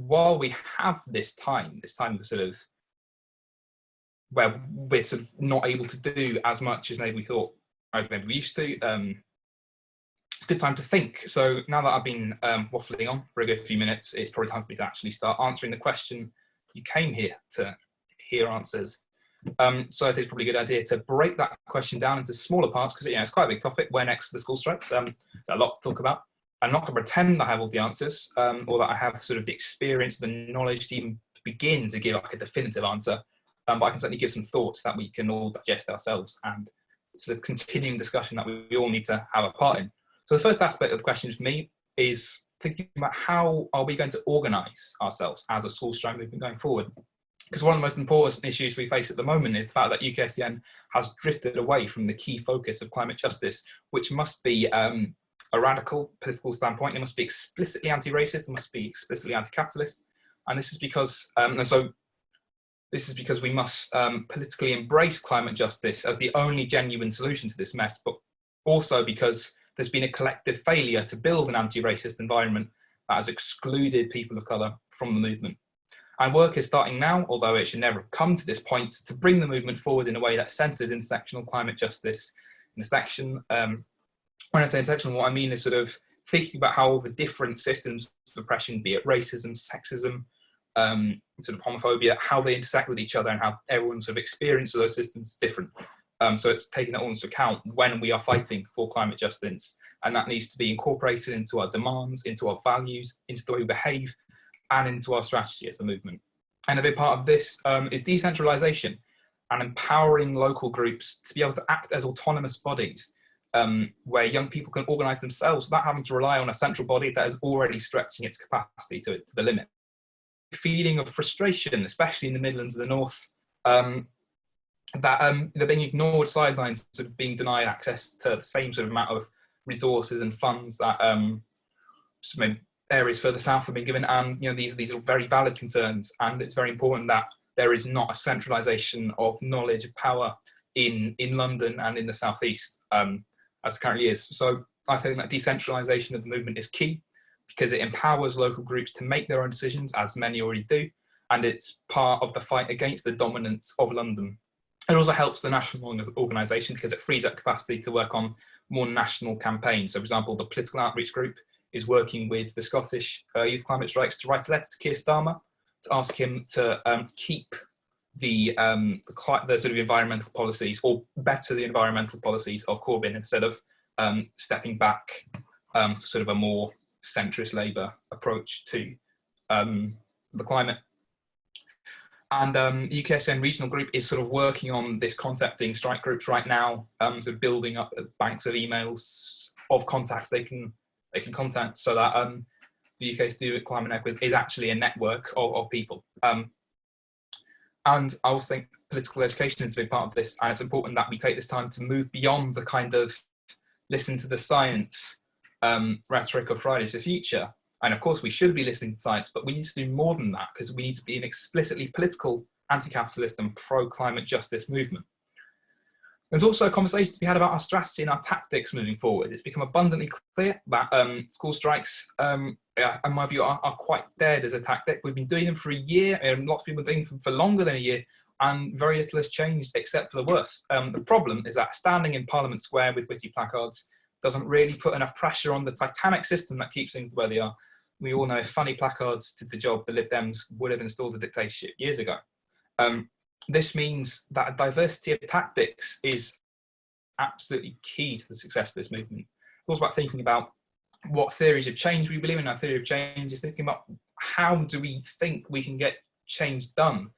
while we have this time to sort of, where we're sort of not able to do as much as maybe we thought, maybe we used to, it's a good time to think. So now that I've been waffling on for a good few minutes, it's probably time for me to actually start answering the question you came here to hear answers. So I think it's probably a good idea to break that question down into smaller parts, because it's quite a big topic. Where next for the school strikes? There's a lot to talk about. I'm not going to pretend I have all the answers, or that I have sort of the experience, the knowledge to even begin to give like a definitive answer. But I can certainly give some thoughts that we can all digest ourselves, and it's a continuing discussion that we all need to have a part in. So the first aspect of the question for me is thinking about how are we going to organise ourselves as a school strike movement going forward? Because one of the most important issues we face at the moment is the fact that UKSCN has drifted away from the key focus of climate justice, which must be a radical political standpoint. It must be explicitly anti-racist, it must be explicitly anti-capitalist. And this is because, we must politically embrace climate justice as the only genuine solution to this mess, but also because there's been a collective failure to build an anti-racist environment that has excluded people of colour from the movement. And work is starting now, although it should never have come to this point, to bring the movement forward in a way that centres intersectional climate justice. Intersection, when I say intersectional, what I mean is sort of thinking about how all the different systems of oppression, be it racism, sexism, sort of homophobia, how they intersect with each other and how everyone's sort of experience of those systems is different. So it's taking that all into account when we are fighting for climate justice, and that needs to be incorporated into our demands, into our values, into the way we behave, and into our strategy as a movement. And a big part of this is decentralisation and empowering local groups to be able to act as autonomous bodies, where young people can organise themselves without having to rely on a central body that is already stretching its capacity to the limit. Feeling of frustration, especially in the Midlands and the North, that they're being ignored, sidelines, sort of being denied access to the same sort of amount of resources and funds that some areas further south have been given. And these are very valid concerns, and it's very important that there is not a centralisation of knowledge and power in London and in the southeast, as it currently is. So I think that decentralisation of the movement is key, because it empowers local groups to make their own decisions, as many already do, and it's part of the fight against the dominance of London. It also helps the national organisation because it frees up capacity to work on more national campaigns. So, for example, the political outreach group is working with the Scottish Youth Climate Strikes to write a letter to Keir Starmer to ask him to keep the sort of environmental policies, or better the environmental policies of Corbyn, instead of stepping back to sort of a more centrist Labour approach to the climate. And the UKSN regional group is sort of working on this contacting strike groups right now, sort of building up banks of emails of contacts they can contact, so that the UK Student Climate Network is actually a network of people. And I also think political education is a big part of this, and it's important that we take this time to move beyond the kind of listen to the science rhetoric of Fridays for Future. And of course, we should be listening to science, but we need to do more than that, because we need to be an explicitly political, anti-capitalist and pro-climate justice movement. There's also a conversation to be had about our strategy and our tactics moving forward. It's become abundantly clear that school strikes, in my view, are quite dead as a tactic. We've been doing them for a year, and lots of people are doing them for longer than a year, and very little has changed except for the worse. The problem is that standing in Parliament Square with witty placards doesn't really put enough pressure on the titanic system that keeps things the way they are. We all know if funny placards did the job, the Lib Dems would have installed a dictatorship years ago. This means that a diversity of tactics is absolutely key to the success of this movement. It's also about thinking about what theories of change we believe in. Our theory of change is thinking about how do we think we can get change done.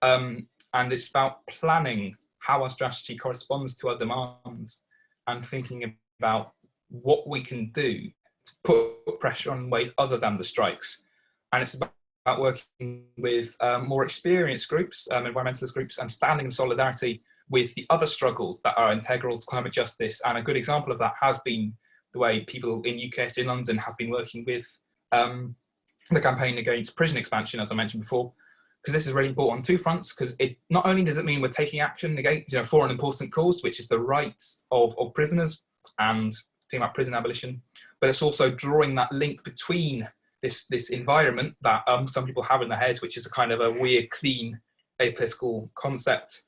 And it's about planning how our strategy corresponds to our demands, and thinking about what we can do to put pressure on ways other than the strikes. And it's about working with more experienced groups, environmentalist groups, and standing in solidarity with the other struggles that are integral to climate justice. And a good example of that has been the way people in UK in London have been working with the campaign against prison expansion, as I mentioned before, because this is really important on two fronts, because it not only does it mean we're taking action against, for an important cause, which is the rights of prisoners, and thinking about prison abolition, but it's also drawing that link between this environment that some people have in their heads, which is a kind of a weird, clean, apolitical concept,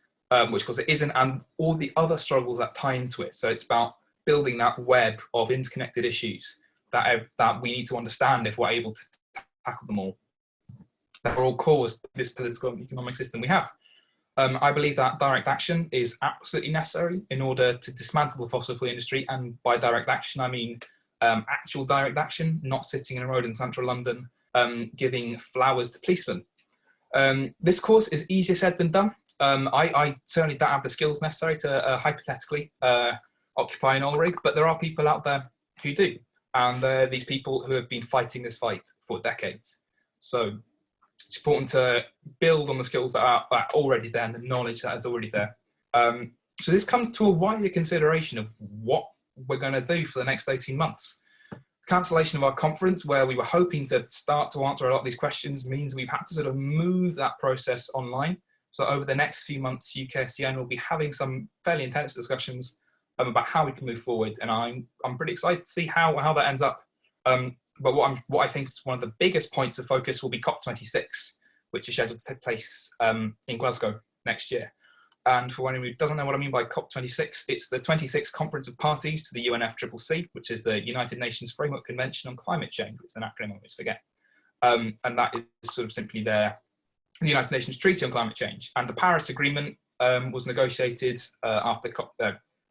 which of course it isn't, and all the other struggles that tie into it. So it's about building that web of interconnected issues that we need to understand if we're able to tackle them all, that are all caused by this political and economic system we have. I believe that direct action is absolutely necessary in order to dismantle the fossil fuel industry, and by direct action I mean actual direct action, not sitting in a road in central London giving flowers to policemen. This course is easier said than done. I certainly don't have the skills necessary to hypothetically occupy an oil rig, but there are people out there who do, and they're these people who have been fighting this fight for decades. So it's important to build on the skills that are already there and the knowledge that is already there. So this comes to a wider consideration of what we're going to do for the next 18 months. The cancellation of our conference, where we were hoping to start to answer a lot of these questions, means we've had to sort of move that process online. So over the next few months, UKSCN will be having some fairly intense discussions about how we can move forward, and I'm pretty excited to see how that ends up. But what I think is one of the biggest points of focus will be COP26, which is scheduled to take place in Glasgow next year. And for anyone who doesn't know what I mean by COP26, it's the 26th Conference of Parties to the UNFCCC, which is the United Nations Framework Convention on Climate Change, which is an acronym I always forget. And that is sort of simply the United Nations Treaty on Climate Change. And the Paris Agreement was negotiated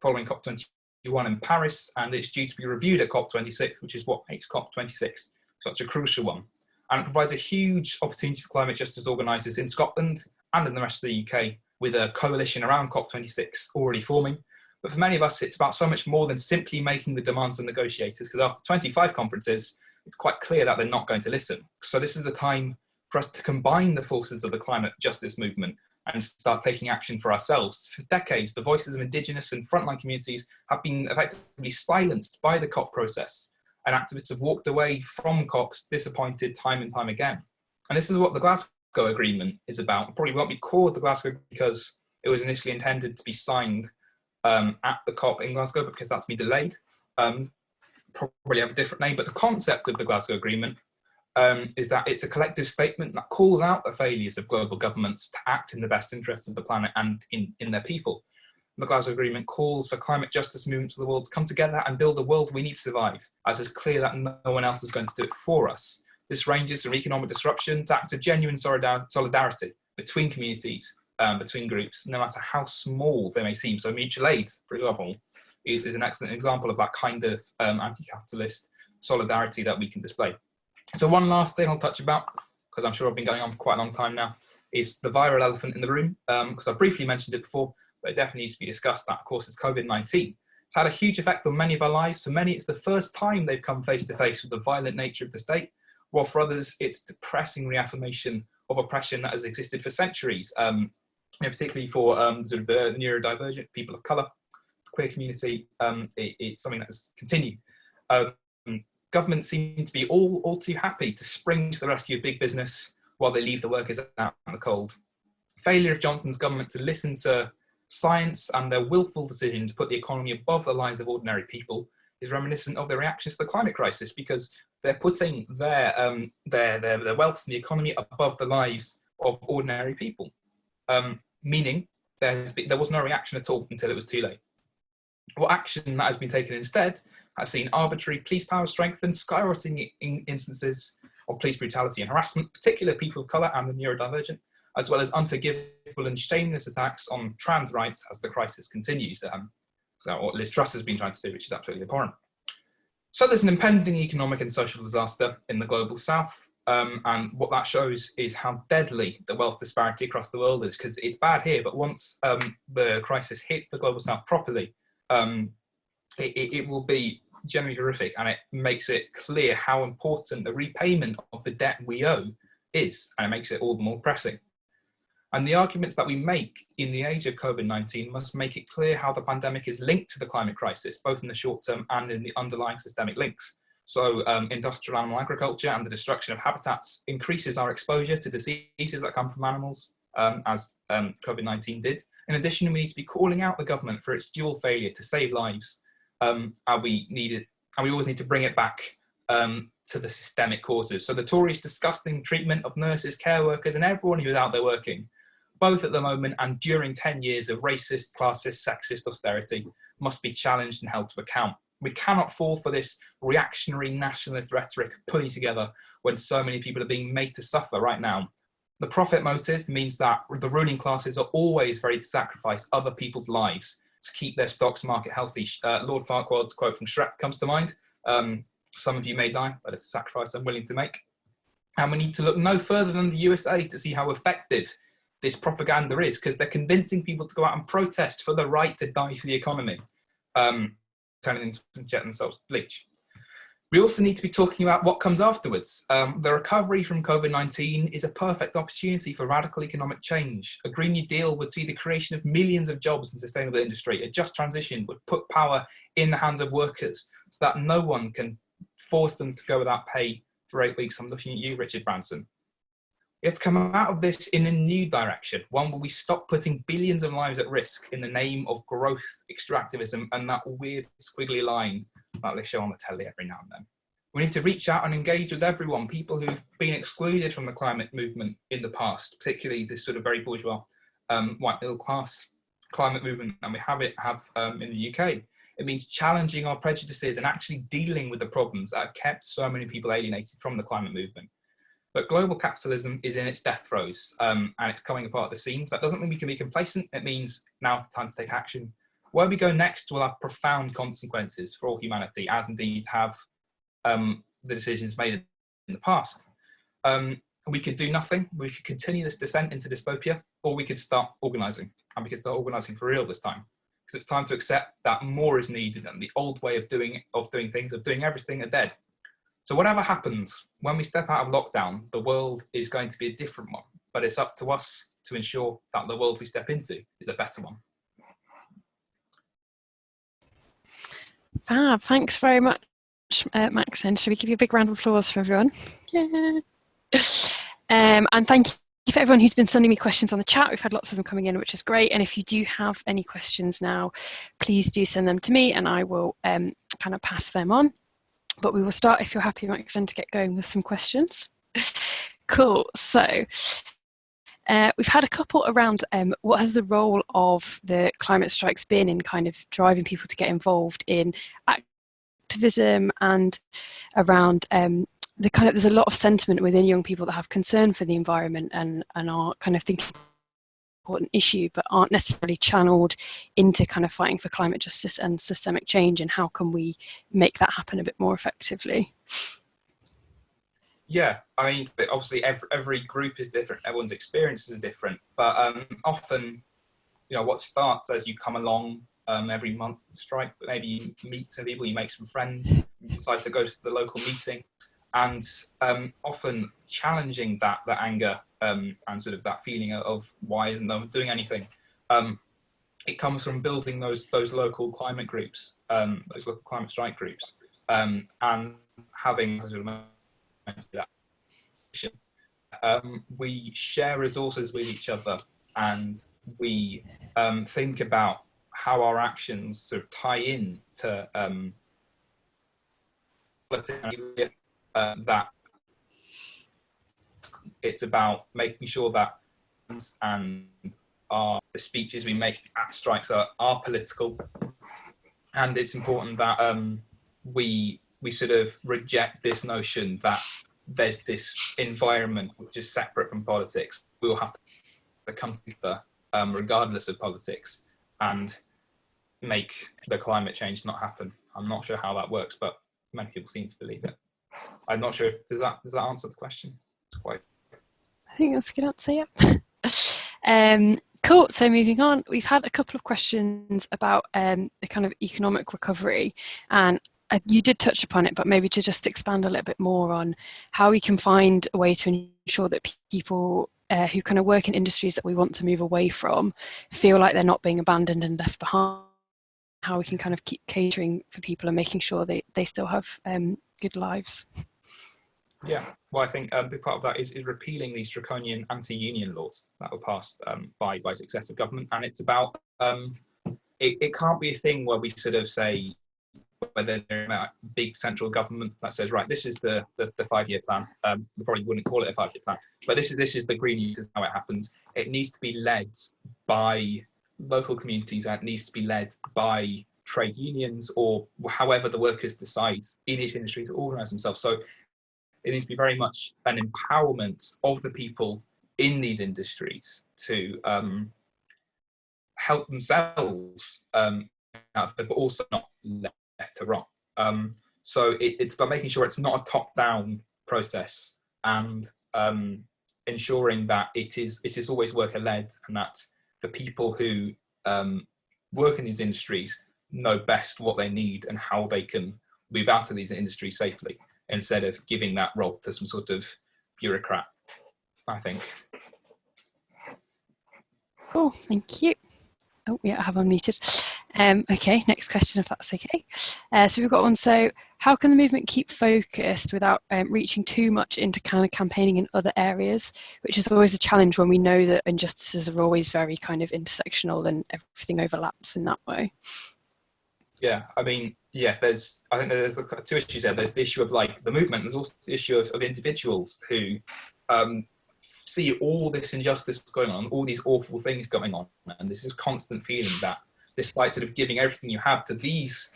following COP21 in Paris, and it's due to be reviewed at COP26, which is what makes COP26 such a crucial one. And it provides a huge opportunity for climate justice organisers in Scotland and in the rest of the UK, with a coalition around COP26 already forming. But for many of us, it's about so much more than simply making the demands of negotiators, because after 25 conferences, it's quite clear that they're not going to listen. So this is a time for us to combine the forces of the climate justice movement and start taking action for ourselves. For decades, the voices of Indigenous and frontline communities have been effectively silenced by the COP process, and activists have walked away from COPs disappointed time and time again. And this is what the Glasgow Agreement is about. It probably won't be called the Glasgow because it was initially intended to be signed at the COP in Glasgow, but because that's been delayed, probably have a different name. But the concept of the Glasgow Agreement is that it's a collective statement that calls out the failures of global governments to act in the best interests of the planet and in their people. The Glasgow Agreement calls for climate justice movements of the world to come together and build a world we need to survive, as it's clear that no one else is going to do it for us. This ranges from economic disruption to acts of genuine solidarity between communities, between groups, no matter how small they may seem. So mutual aid, for example, is an excellent example of that kind of anti-capitalist solidarity that we can display. So one last thing I'll touch about, because I'm sure I've been going on for quite a long time now, is the viral elephant in the room, because I briefly mentioned it before, but it definitely needs to be discussed. That, of course, is COVID-19. It's had a huge effect on many of our lives. For many, it's the first time they've come face to face with the violent nature of the state, while for others, it's depressing reaffirmation of oppression that has existed for centuries, particularly for sort of the neurodivergent, people of colour, the queer community. It's something that has continued. Governments seem to be all too happy to spring to the rescue of big business while they leave the workers out in the cold. Failure of Johnson's government to listen to science and their willful decision to put the economy above the lives of ordinary people is reminiscent of their reactions to the climate crisis, because they're putting their wealth and the economy above the lives of ordinary people, meaning there was no reaction at all until it was too late. What action that has been taken instead has seen arbitrary police power strengthened, skyrocketing instances of police brutality and harassment, particularly people of colour and the neurodivergent, as well as unforgivable and shameless attacks on trans rights as the crisis continues. What Liz Truss has been trying to do, which is absolutely abhorrent. So there's an impending economic and social disaster in the global south, and what that shows is how deadly the wealth disparity across the world is, because it's bad here, but once the crisis hits the global south properly, it will be generally horrific, and it makes it clear how important the repayment of the debt we owe is, and it makes it all the more pressing. And the arguments that we make in the age of COVID-19 must make it clear how the pandemic is linked to the climate crisis, both in the short term and in the underlying systemic links. So industrial animal agriculture and the destruction of habitats increases our exposure to diseases that come from animals, as COVID-19 did. In addition, we need to be calling out the government for its dual failure to save lives, and we always need to bring it back to the systemic causes. So the Tories' disgusting treatment of nurses, care workers, and everyone who's out there working, both at the moment and during 10 years of racist, classist, sexist austerity, must be challenged and held to account. We cannot fall for this reactionary nationalist rhetoric pulling together when so many people are being made to suffer right now. The profit motive means that the ruling classes are always ready to sacrifice other people's lives to keep their stocks market healthy. Lord Farquhar's quote from Shrek comes to mind. Some of you may die, but it's a sacrifice I'm willing to make. And we need to look no further than the USA to see how effective this propaganda is, because they're convincing people to go out and protest for the right to die for the economy, telling them to inject themselves with bleach. We also need to be talking about what comes afterwards. The recovery from COVID-19 is a perfect opportunity for radical economic change. A Green New Deal would see the creation of millions of jobs in sustainable industry. A just transition would put power in the hands of workers so that no one can force them to go without pay for 8 weeks. I'm looking at you, Richard Branson. We have to come out of this in a new direction, one where we stop putting billions of lives at risk in the name of growth extractivism and that weird squiggly line that they show on the telly every now and then. We need to reach out and engage with everyone, people who've been excluded from the climate movement in the past, particularly this sort of very bourgeois, white middle class climate movement that we have in the UK. It means challenging our prejudices and actually dealing with the problems that have kept so many people alienated from the climate movement. But global capitalism is in its death throes and it's coming apart at the seams. That doesn't mean we can be complacent. It means now's the time to take action. Where we go next will have profound consequences for all humanity, as indeed have the decisions made in the past. We could do nothing. We could continue this descent into dystopia, or we could start organising, and we could start organising for real this time. Because it's time to accept that more is needed and the old way of doing things, of doing everything, are dead. So whatever happens, when we step out of lockdown, the world is going to be a different one. But it's up to us to ensure that the world we step into is a better one. Fab, thanks very much, Macsen. Should we give you a big round of applause for everyone? Yeah. And thank you for everyone who's been sending me questions on the chat. We've had lots of them coming in, which is great. And if you do have any questions now, please do send them to me and I will kind of pass them on. But we will start, if you're happy, Macsen, to get going with some questions. Cool. So we've had a couple around what has the role of the climate strikes been in kind of driving people to get involved in activism, and around the kind of, there's a lot of sentiment within young people that have concern for the environment and are kind of thinking important issue, but aren't necessarily channeled into kind of fighting for climate justice and systemic change, and how can we make that happen a bit more effectively? Yeah, I mean, obviously every group is different, everyone's experience is different, but often, you know, what starts as you come along every month strike, but maybe you meet some people, you make some friends, you decide to go to the local meeting, and often challenging that anger and sort of that feeling of why isn't no one doing anything. It comes from building those local climate groups, those local climate strike groups, and having sort of that. We share resources with each other, and we think about how our actions sort of tie in to that it's about making sure that and the speeches we make at strikes are political, and it's important that we sort of reject this notion that there's this environment which is separate from politics. We'll have to come together regardless of politics and make the climate change not happen. I'm not sure how that works, but many people seem to believe it. I'm not sure if does that answer the question? It's quite. I think that's a good answer, yeah. Cool, so moving on, we've had a couple of questions about the kind of economic recovery, and you did touch upon it, but maybe to just expand a little bit more on how we can find a way to ensure that people who kind of work in industries that we want to move away from feel like they're not being abandoned and left behind, how we can kind of keep catering for people and making sure they still have good lives. Yeah, well, I think a big part of that is repealing these draconian anti-union laws that were passed by successive government, and it's about it can't be a thing where we sort of say whether they're a big central government that says, right, this is the 5-year plan. They probably wouldn't call it a 5-year plan, but this is the green use, is how it happens. It needs to be led by local communities, and it needs to be led by trade unions, or however the workers decide in each industry to organise themselves. So it needs to be very much an empowerment of the people in these industries to help themselves, but also not left to rot. So it's about making sure it's not a top-down process, and ensuring that it is always worker-led, and that the people who work in these industries know best what they need and how they can move out of these industries safely, instead of giving that role to some sort of bureaucrat, I think. Cool, thank you. Oh, yeah, I have unmuted. Okay, next question, if that's okay. So we've got one. So how can the movement keep focused without reaching too much into kind of campaigning in other areas, which is always a challenge when we know that injustices are always very kind of intersectional and everything overlaps in that way? Yeah, I mean, yeah, I think there's two issues there. There's the issue of like the movement. There's also the issue of individuals who see all this injustice going on, all these awful things going on, and this is constant feeling that despite sort of giving everything you have to these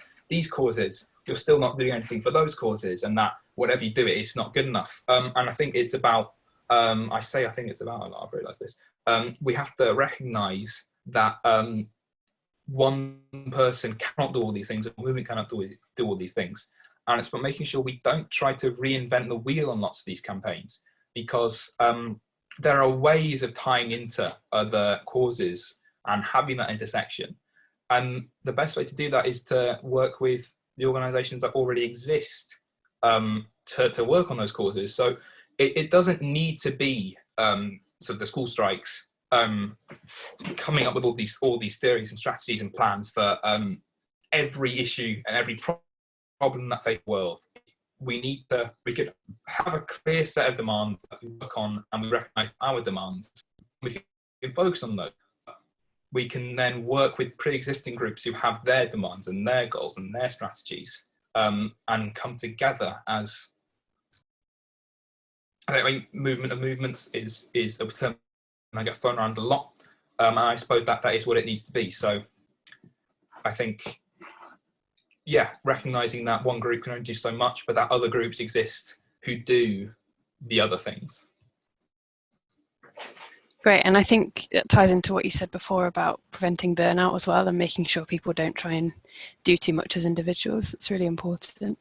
causes, you're still not doing anything for those causes, and that whatever you do, it's not good enough. And I think it's about, I've realised this, we have to recognise that one person cannot do all these things, and movement cannot do all these things. And it's about making sure we don't try to reinvent the wheel on lots of these campaigns, because there are ways of tying into other causes and having that intersection. And the best way to do that is to work with the organisations that already exist to work on those causes. So it doesn't need to be sort of the school strikes coming up with all these theories and strategies and plans for every issue and every problem that faces the world. We could have a clear set of demands that we work on, and we recognise our demands. We can focus on those. We can then work with pre-existing groups who have their demands and their goals and their strategies, and come together as, I think, movement of movements is a term that gets thrown around a lot, and I suppose that is what it needs to be. So I think, yeah, recognising that one group can only do so much, but that other groups exist who do the other things. Great, and I think it ties into what you said before about preventing burnout as well, and making sure people don't try and do too much as individuals. It's really important.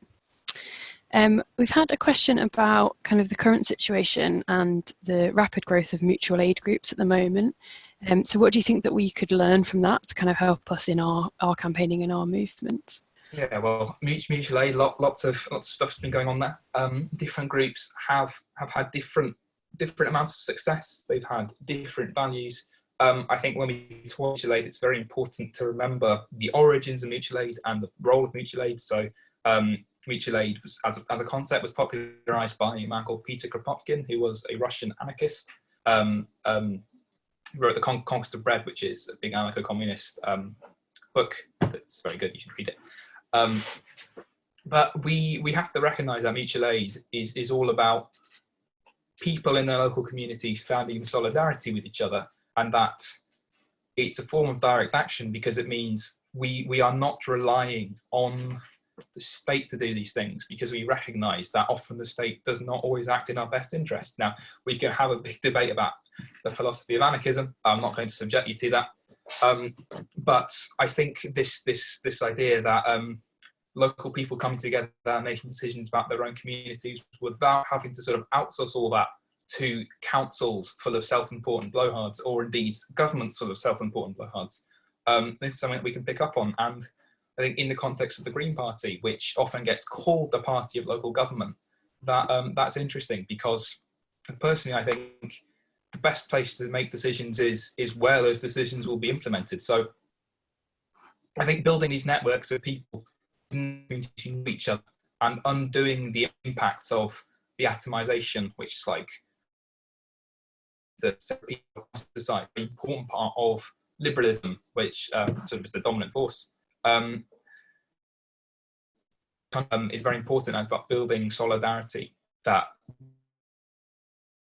We've had a question about kind of the current situation and the rapid growth of mutual aid groups at the moment. So what do you think that we could learn from that to kind of help us in our campaigning and our movements? Yeah, well, mutual aid, lots of stuff's been going on there. Different groups have had different amounts of success. They've had different values. I think when we talk mutual aid, it's very important to remember the origins of mutual aid and the role of mutual aid. So mutual aid was, as a concept, was popularized by a man called Peter Kropotkin, who was a Russian anarchist. Wrote The Conquest of Bread, which is a big anarcho-communist book that's very good. You should read it. But we have to recognise that mutual aid is all about people in their local community standing in solidarity with each other, and that it's a form of direct action, because it means we are not relying on the state to do these things, because we recognise that often the state does not always act in our best interest. Now, we can have a big debate about the philosophy of anarchism. I'm not going to subject you to that. But I think this idea that local people coming together and making decisions about their own communities without having to sort of outsource all that to councils full of self-important blowhards, or indeed governments full of self-important blowhards, this is something that we can pick up on. And I think in the context of the Green Party, which often gets called the party of local government, that's interesting, because personally I think the best place to make decisions is where those decisions will be implemented. So I think building these networks of people communicating with each other and undoing the impacts of the atomization, which is like the society, an important part of liberalism, which sort of is the dominant force. is very important, and it's about building solidarity that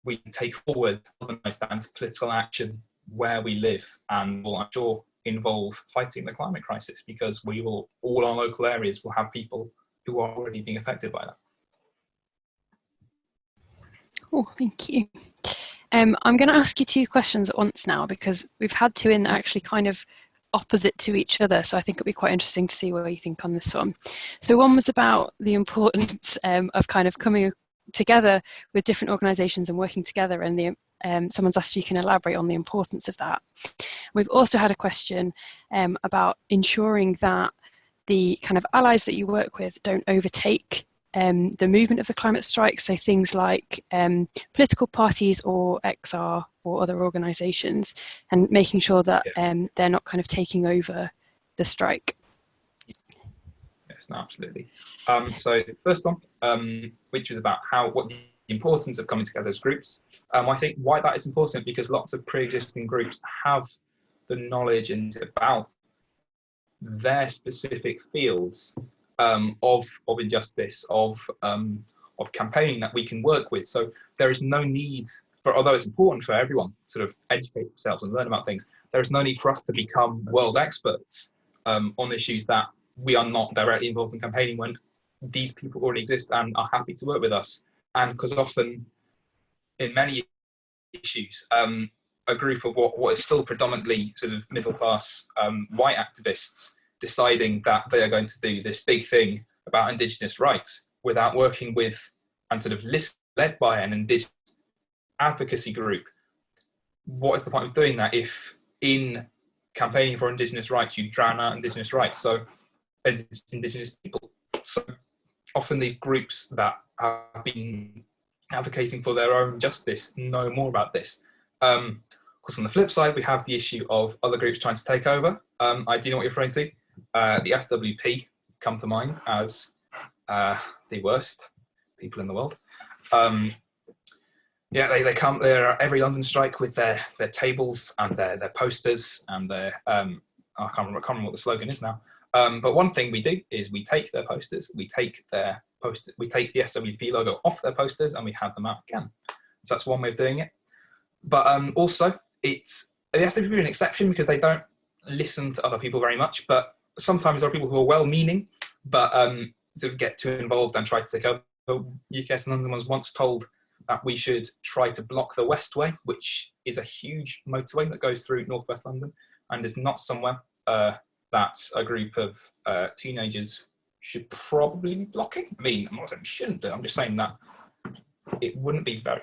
we can take forward, organise that into political action where we live, and will, I'm sure, involve fighting the climate crisis, because we will, all our local areas will have people who are already being affected by that. Cool, thank you. I'm going to ask you 2 questions at once now, because we've had 2 in that actually kind of opposite to each other, so I think it'll be quite interesting to see what you think on this one. So one was about the importance of kind of coming together with different organisations and working together, and the someone's asked if you can elaborate on the importance of that. We've also had a question about ensuring that the kind of allies that you work with don't overtake the movement of the climate strike, so things like political parties or XR or other organisations, and making sure that they're not kind of taking over the strike. Yes, no, absolutely. So the first one, which was about what the importance of coming together as groups. I think why that is important, because lots of pre-existing groups have the knowledge and about their specific fields of injustice, of campaigning that we can work with. So there is no need for, although it's important for everyone to sort of educate themselves and learn about things, there is no need for us to become world experts on issues that we are not directly involved in campaigning, when these people already exist and are happy to work with us. And because often in many issues, a group of what is still predominantly sort of middle class white activists deciding that they are going to do this big thing about Indigenous rights without working with and sort of led by an Indigenous advocacy group. What is the point of doing that if in campaigning for Indigenous rights you drown out Indigenous rights, so Indigenous people? So often these groups that have been advocating for their own justice know more about this. Of course, on the flip side, we have the issue of other groups trying to take over. I do know what you're referring to. The SWP come to mind as the worst people in the world. Yeah, they come there at every London strike with their tables and their posters and their I can't remember what the slogan is now. But one thing we do is we take their posters, we take the SWP logo off their posters, and we have them out again. So that's one way of doing it. But also, the SWP is an exception because they don't listen to other people very much. But sometimes there are people who are well-meaning, but sort of get too involved and try to take over. UKS London was once told that we should try to block the Westway, which is a huge motorway that goes through northwest London and is not somewhere that a group of teenagers should probably be blocking. I mean, I'm not saying we shouldn't do it, I'm just saying that it wouldn't be very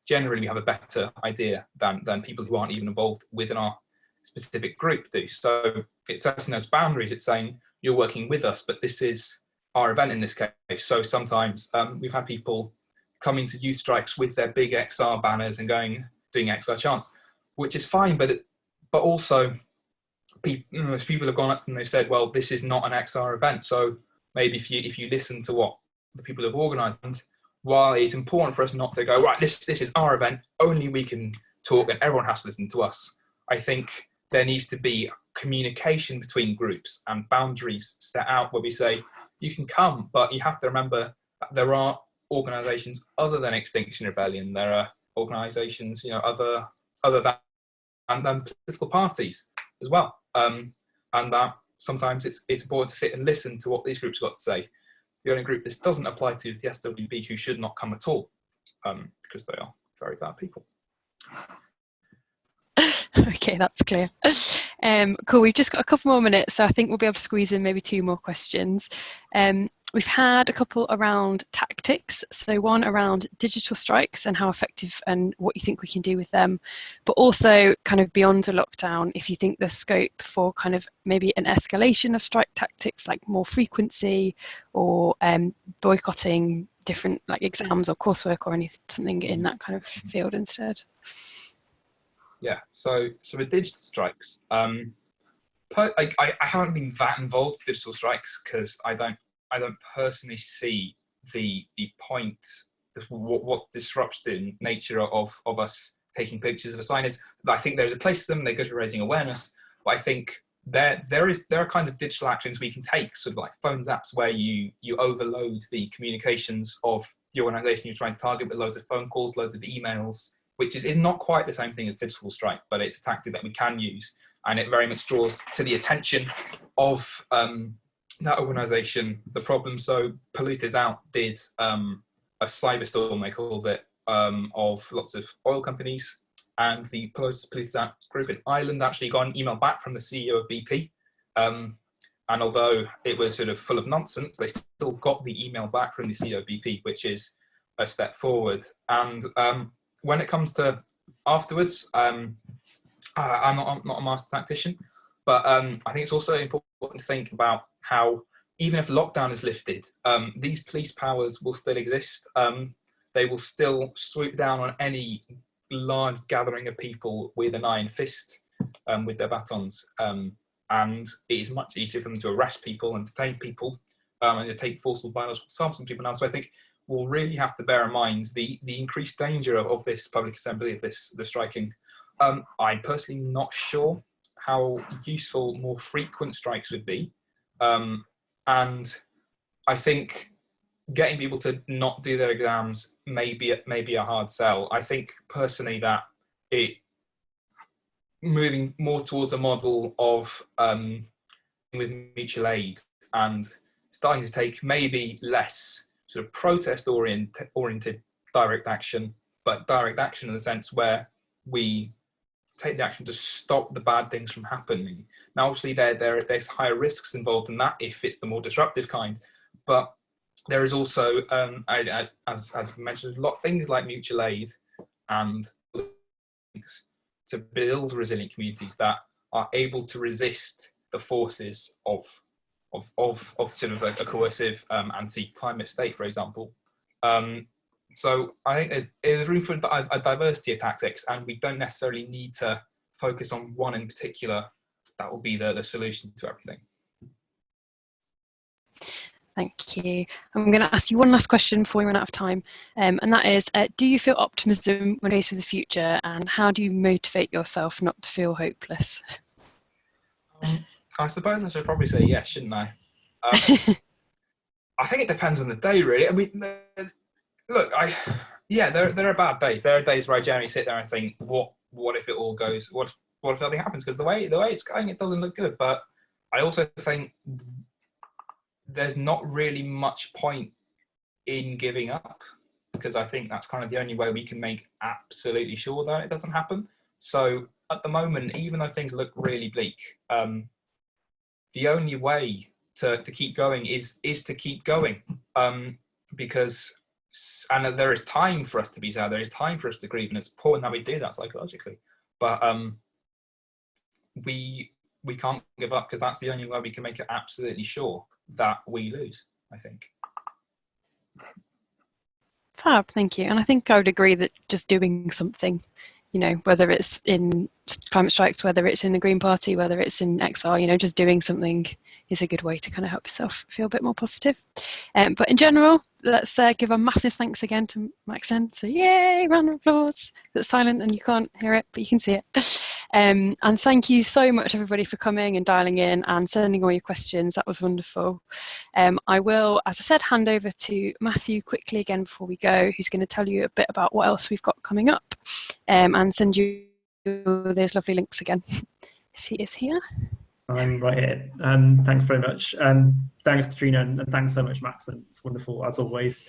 generally we have a better idea than people who aren't even involved within our specific group do. So it's setting those boundaries. It's saying you're working with us, but this is our event in this case. So sometimes we've had people coming to youth strikes with their big XR banners and doing XR chants, which is fine, but also people have gone up to them and they've said, well, this is not an XR event. So maybe if you listen to what the people have organised, while it's important for us not to go, right, this is our event, only we can talk and everyone has to listen to us, I think there needs to be communication between groups and boundaries set out where we say, you can come, but you have to remember that there are organisations other than Extinction Rebellion, there are organisations, other than political parties as well. And that sometimes it's important to sit and listen to what these groups have got to say. The only group this doesn't apply to is the SWP, who should not come at all, because they are very bad people. Okay, that's clear. Cool, we've just got a couple more minutes, so I think we'll be able to squeeze in maybe 2 more questions. We've had a couple around tactics, so one around digital strikes and how effective and what you think we can do with them, but also kind of beyond a lockdown, if you think there's scope for kind of maybe an escalation of strike tactics, like more frequency or boycotting different like exams or coursework or something in that kind of field instead. Yeah, so with digital strikes, I haven't been that involved with digital strikes because I don't personally see the point, what disruptive nature of us taking pictures of a sign is. I think there's a place for them. They're good for raising awareness, but I think there are kinds of digital actions we can take, sort of like phones apps, where you overload the communications of the organisation you're trying to target with loads of phone calls, loads of emails, which is not quite the same thing as digital strike, but it's a tactic that we can use, and it very much draws to the attention of that organisation the problem. So Polluters Out did a cyberstorm, they called it, of lots of oil companies, and the Polluters Out group in Ireland actually got an email back from the CEO of BP, and although it was sort of full of nonsense, they still got the email back from the CEO of BP, which is a step forward. And when it comes to afterwards, I'm not a master tactician, but I think it's also important to think about how, even if lockdown is lifted, these police powers will still exist. They will still swoop down on any large gathering of people with an iron fist, with their batons. And it is much easier for them to arrest people and detain people, and to take forcible biological samples from people now. So I think we'll really have to bear in mind the increased danger of this public assembly, of the striking. I'm personally not sure how useful more frequent strikes would be. And I think getting people to not do their exams may be a hard sell. I think personally that moving more towards a model of with mutual aid and starting to take maybe less sort of protest oriented direct action, but direct action in the sense where we take the action to stop the bad things from happening. Now, obviously, there's higher risks involved in that if it's the more disruptive kind, but there is also, as mentioned, a lot of things like mutual aid and to build resilient communities that are able to resist the forces of sort of a coercive anti-climate state, for example. So I think there's room for a diversity of tactics, and we don't necessarily need to focus on one in particular. That will be the solution to everything. Thank you. I'm going to ask you one last question before we run out of time, and that is, do you feel optimism when faced with the future, and how do you motivate yourself not to feel hopeless? I suppose I should probably say yes, shouldn't I? I think it depends on the day, really. I mean, look, there are bad days. There are days where I generally sit there and think, what if it all goes? What if nothing happens? Because the way it's going, it doesn't look good. But I also think there's not really much point in giving up, because I think that's kind of the only way we can make absolutely sure that it doesn't happen. So at the moment, even though things look really bleak, the only way to keep going is to keep going, because there is time for us to be sad, there is time for us to grieve, and it's important that we do that psychologically. But we can't give up, because that's the only way we can make it absolutely sure that we lose, I think. Fab, thank you. And I think I would agree that just doing something, whether it's in climate strikes, whether it's in the Green Party, whether it's in XR, just doing something is a good way to kind of help yourself feel a bit more positive. But in general, let's give a massive thanks again to Macsen. So yay, round of applause. That's silent and you can't hear it, but you can see it. And thank you so much, everybody, for coming and dialing in and sending all your questions. That was wonderful. I will, as I said, hand over to Matthew quickly again before we go, who's going to tell you a bit about what else we've got coming up, and send you those lovely links again, if he is here. I'm right here. Thanks very much. Thanks, Katrina, and thanks so much, Macsen. It's wonderful, as always.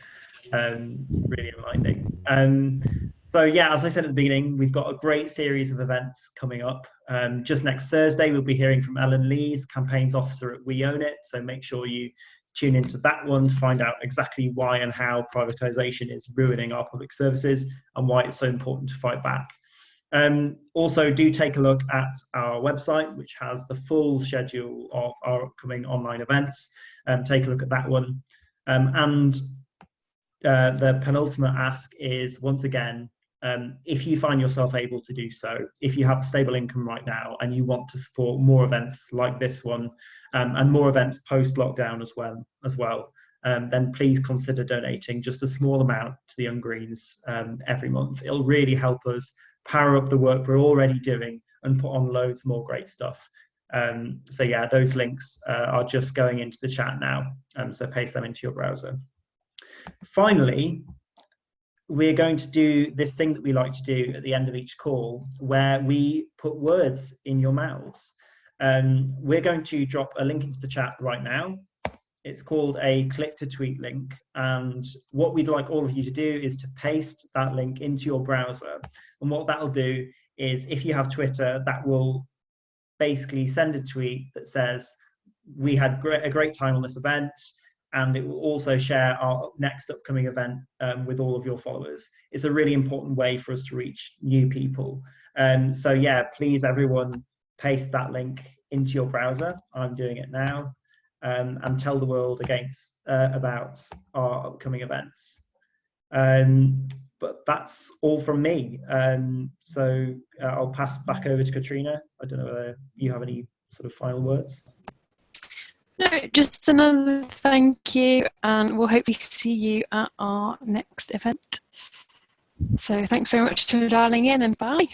Really enlightening. So yeah, as I said at the beginning, we've got a great series of events coming up. Just next Thursday, we'll be hearing from Ellen Lees, Campaigns Officer at We Own It. So make sure you tune into that one to find out exactly why and how privatisation is ruining our public services and why it's so important to fight back. Also, do take a look at our website, which has the full schedule of our upcoming online events. Take a look at that one. And the penultimate ask is, once again, if you find yourself able to do so, if you have a stable income right now and you want to support more events like this one, and more events post-lockdown as well, then please consider donating just a small amount to the Young Greens every month. It'll really help us power up the work we're already doing and put on loads more great stuff. So yeah, those links are just going into the chat now, so paste them into your browser. Finally, we're going to do this thing that we like to do at the end of each call, where we put words in your mouths. We're going to drop a link into the chat right now. It's called a click to tweet link. And what we'd like all of you to do is to paste that link into your browser. And what that'll do is, if you have Twitter, that will basically send a tweet that says, we had a great time on this event. And it will also share our next upcoming event with all of your followers. It's a really important way for us to reach new people. So yeah, please everyone, paste that link into your browser. I'm doing it now. And tell the world about our upcoming events. But that's all from me. So I'll pass back over to Katrina. I don't know whether you have any sort of final words. No, just another thank you, and we'll hopefully see you at our next event. So thanks very much for dialing in, and bye.